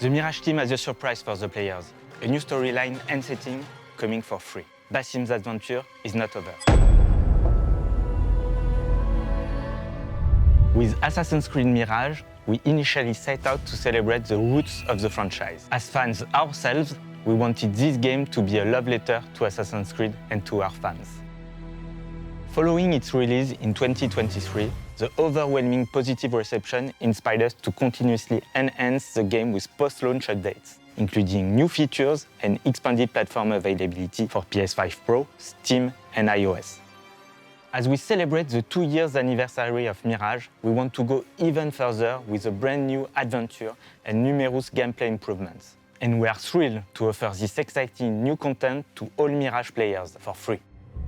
The Mirage team has a surprise for the players, a new storyline and setting coming for free. Basim's adventure is not over. With Assassin's Creed Mirage, we initially set out to celebrate the roots of the franchise. As fans ourselves, we wanted this game to be a love letter to Assassin's Creed and to our fans. Following its release in 2023, the overwhelming positive reception inspired us to continuously enhance the game with post-launch updates, including new features and expanded platform availability for PS5 Pro, Steam, and iOS. As we celebrate the 2 years anniversary of Mirage, we want to go even further with a brand new adventure and numerous gameplay improvements. And we are thrilled to offer this exciting new content to all Mirage players for free.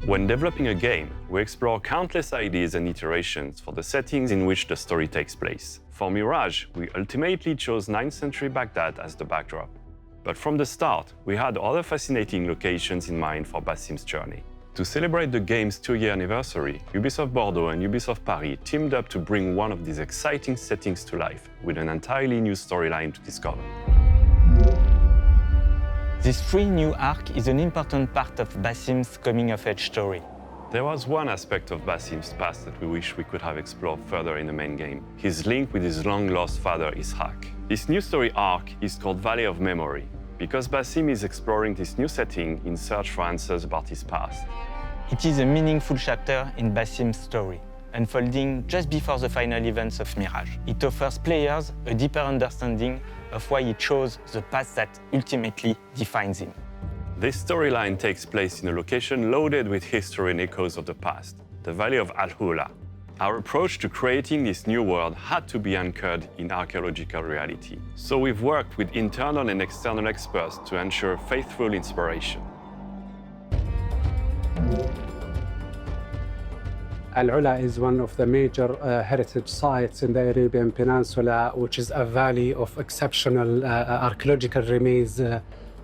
When developing a game, we explore countless ideas and iterations for the settings in which the story takes place. For Mirage, we ultimately chose 9th century Baghdad as the backdrop. But from the start, we had other fascinating locations in mind for Basim's journey. To celebrate the game's 2-year anniversary, Ubisoft Bordeaux and Ubisoft Paris teamed up to bring one of these exciting settings to life with an entirely new storyline to discover. This free new arc is an important part of Basim's coming-of-age story. There was one aspect of Basim's past that we wish we could have explored further in the main game, his link with his long-lost father Ishaq. This new story arc is called Valley of Memory, because Basim is exploring this new setting in search for answers about his past. It is a meaningful chapter in Basim's story, unfolding just before the final events of Mirage. It offers players a deeper understanding of why he chose the path that ultimately defines him. This storyline takes place in a location loaded with history and echoes of the past, the Valley of Al-Hula. Our approach to creating this new world had to be anchored in archaeological reality. So we've worked with internal and external experts to ensure faithful inspiration. Al-Ula is one of the major heritage sites in the Arabian Peninsula, which is a valley of exceptional archaeological remains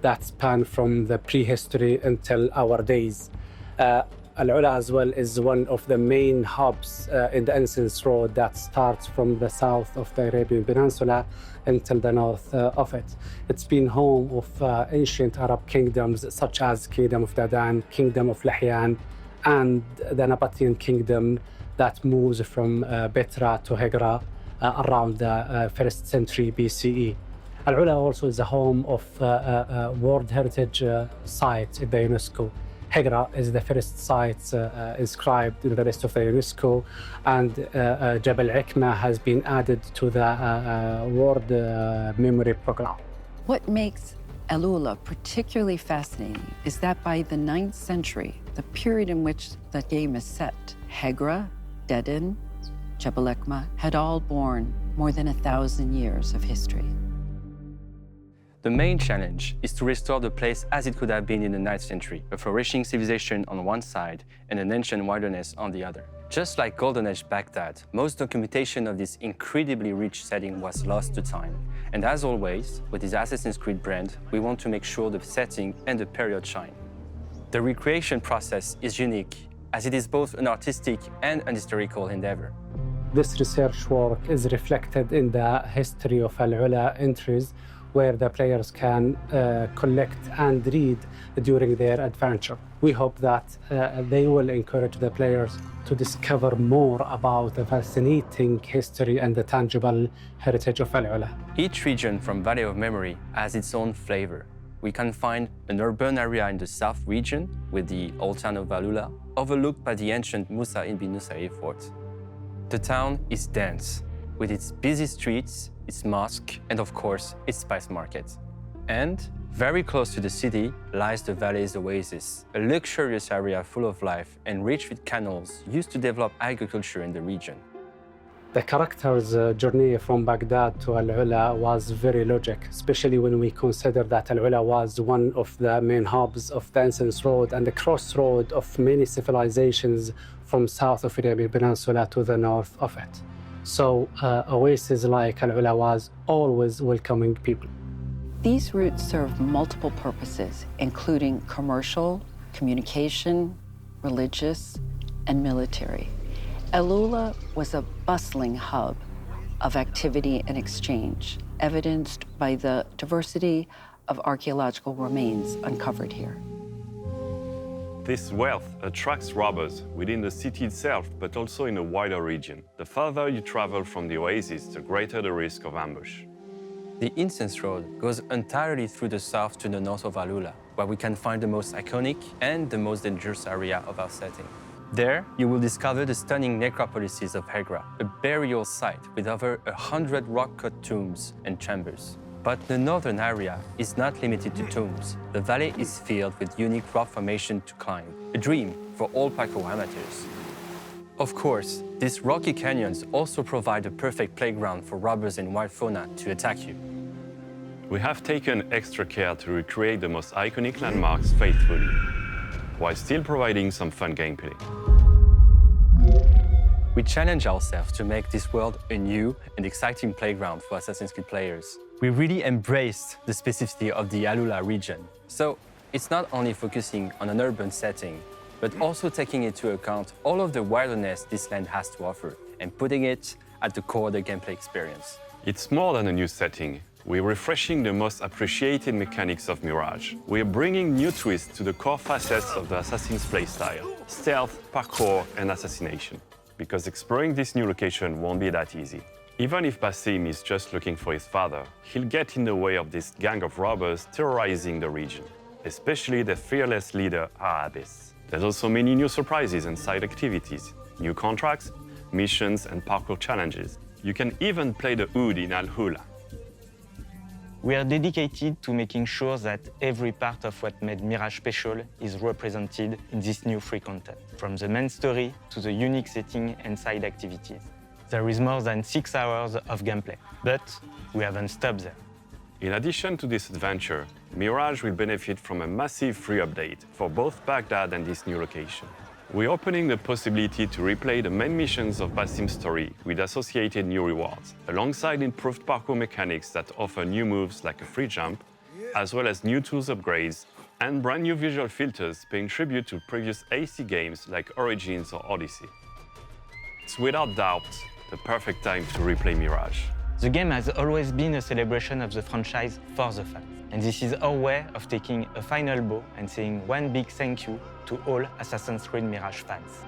that span from the prehistory until our days. Al-Ula as well is one of the main hubs in the Innocence Road that starts from the south of the Arabian Peninsula until the north of it. It's been home of ancient Arab kingdoms such as Kingdom of Dadan, Kingdom of Lahyan, and the Nabatean kingdom that moves from Petra to Hegra around the 1st century BCE. Al-Ula also is the home of World Heritage Site in the UNESCO. Hegra is the first site inscribed in the list of the UNESCO, and Jabal Ikma has been added to the World Memory Program. What makes Al-Ula particularly fascinating is that by the 9th century, the period in which the game is set, Hegra, Dedan, Jabal Ikma had all borne more than 1,000 years of history. The main challenge is to restore the place as it could have been in the 9th century, a flourishing civilization on one side and an ancient wilderness on the other. Just like Golden Age Baghdad, most documentation of this incredibly rich setting was lost to time. And as always, with this Assassin's Creed brand, we want to make sure the setting and the period shine. The recreation process is unique, as it is both an artistic and an historical endeavor. This research work is reflected in the history of Al-Ula entries, where the players can collect and read during their adventure. We hope that they will encourage the players to discover more about the fascinating history and the tangible heritage of Al-Ula. Each region from Valley of Memory has its own flavor. We can find an urban area in the south region with the old town of Al-Ula, overlooked by the ancient Musa ibn Nusayr fort. The town is dense, with its busy streets, its mosque, and of course, its spice market. And very close to the city lies the valley's oasis, a luxurious area full of life and rich with canals used to develop agriculture in the region. The character's journey from Baghdad to Al-Ula was very logic, especially when we consider that Al-Ula was one of the main hubs of the Innocence Road and the crossroad of many civilizations from south of the Arabian Peninsula to the north of it. So oases like Al-Ula was always welcoming people. These routes serve multiple purposes, including commercial, communication, religious, and military. Al-Ula was a bustling hub, of activity and exchange, evidenced by the diversity of archaeological remains uncovered here. This wealth attracts robbers within the city itself, but also in a wider region. The further you travel from the oasis, the greater the risk of ambush. The Incense Road goes entirely through the south to the north of Valhalla, where we can find the most iconic and the most dangerous area of our setting. There, you will discover the stunning necropolises of Hegra, a burial site with over 100 rock-cut tombs and chambers. But the northern area is not limited to tombs. The valley is filled with unique rock formation to climb, a dream for all parkour amateurs. Of course, these rocky canyons also provide a perfect playground for robbers and wild fauna to attack you. We have taken extra care to recreate the most iconic landmarks faithfully, while still providing some fun gameplay. We challenge ourselves to make this world a new and exciting playground for Assassin's Creed players. We really embraced the specificity of the Valhalla region. So it's not only focusing on an urban setting, but also taking into account all of the wilderness this land has to offer and putting it at the core of the gameplay experience. It's more than a new setting. We're refreshing the most appreciated mechanics of Mirage. We're bringing new twists to the core facets of the Assassin's playstyle: stealth, parkour, and assassination. Because exploring this new location won't be that easy. Even if Basim is just looking for his father, he'll get in the way of this gang of robbers terrorizing the region, especially the fearless leader, Arabis. There's also many new surprises and side activities, new contracts, missions, and parkour challenges. You can even play the Oud in Valhalla. We are dedicated to making sure that every part of what made Mirage special is represented in this new free content, from the main story to the unique setting and side activities. There is more than 6 hours of gameplay, but we haven't stopped there. In addition to this adventure, Mirage will benefit from a massive free update for both Baghdad and this new location. We're opening the possibility to replay the main missions of Basim's story with associated new rewards, alongside improved parkour mechanics that offer new moves like a free jump, as well as new tools upgrades, and brand new visual filters paying tribute to previous AC games like Origins or Odyssey. It's without doubt the perfect time to replay Mirage. The game has always been a celebration of the franchise for the fans, and this is our way of taking a final bow and saying one big thank you to all Assassin's Creed Mirage fans.